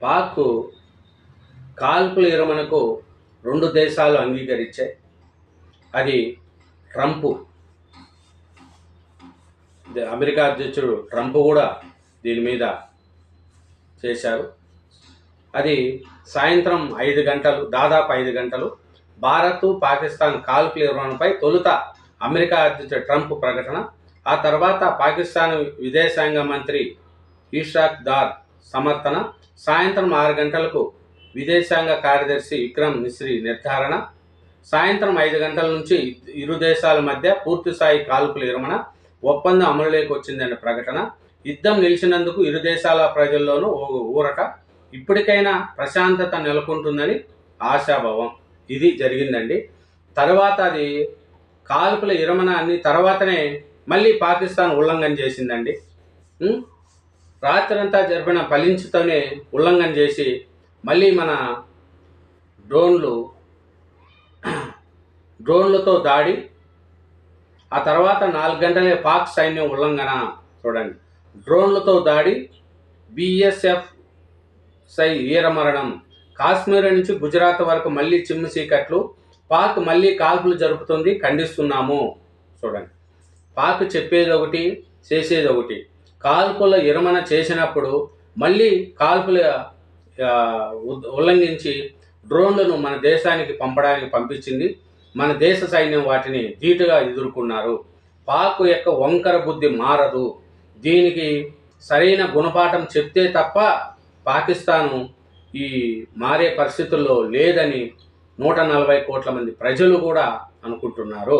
పాక్ కాల్పుల విరమణకు 2 దేశాలు అంగీకరించాయి. అది ట్రంప్, అమెరికా అధ్యక్షుడు ట్రంప్ కూడా దీని మీద చేశారు. అది సాయంత్రం 5 గంటలు, దాదాపు 5 గంటలు భారత్ పాకిస్తాన్ కాల్పుల విరమణపై తొలుత అమెరికా అధ్యక్షుడు ట్రంప్ ప్రకటన, ఆ తర్వాత పాకిస్తాన్ విదేశాంగ మంత్రి ఇషాక్ దార్ సమర్థన, సాయంత్రం 6 గంటలకు విదేశాంగ కార్యదర్శి విక్రమ్ మిస్రీ నిర్ధారణ, సాయంత్రం 5 గంటల నుంచి ఇరు దేశాల మధ్య పూర్తిస్థాయి కాల్పుల విరమణ ఒప్పందం అమలులోకి వచ్చిందనే ప్రకటన. యుద్ధం నిలిచినందుకు ఇరు దేశాల ప్రజల్లోనూ ఊరట, ఇప్పటికైనా ప్రశాంతత నెలకొంటుందని ఆశాభావం. ఇది జరిగిందండి. తర్వాత అది కాల్పుల విరమణ అన్ని తర్వాతనే మళ్ళీ పాకిస్తాన్ ఉల్లంఘన చేసిందండి. రాత్రంతా జరిపిన ఫలించుతోనే ఉల్లంఘన చేసి మళ్ళీ మన డ్రోన్లతో దాడి, ఆ తర్వాత 4 గంటలే పాక్ సైన్యం ఉల్లంఘన. చూడండి, డ్రోన్లతో దాడి, బిఎస్ఎఫ్ వీరమరణం, కాశ్మీర్ నుంచి గుజరాత్ వరకు మళ్ళీ చిమ్ము చీకట్లు, పాక్ మళ్ళీ కాల్పులు జరుపుతుంది, ఖండిస్తున్నాము. చూడండి, పాక్ చెప్పేది ఒకటి, చేసేది ఒకటి. కాల్పుల విరమణ చేసినప్పుడు మళ్ళీ కాల్పుల ఉల్లంఘించి డ్రోన్లను మన దేశానికి పంపించింది. మన దేశ సైన్యం వాటిని ధీటుగా ఎదుర్కొన్నారు. పాక్ యొక్క వంకర బుద్ధి మారదు. దీనికి సరైన గుణపాఠం చెప్తే తప్ప పాకిస్తాను ఈ మారే పరిస్థితుల్లో లేదని 140 కోట్ల మంది ప్రజలు కూడా అనుకుంటున్నారు.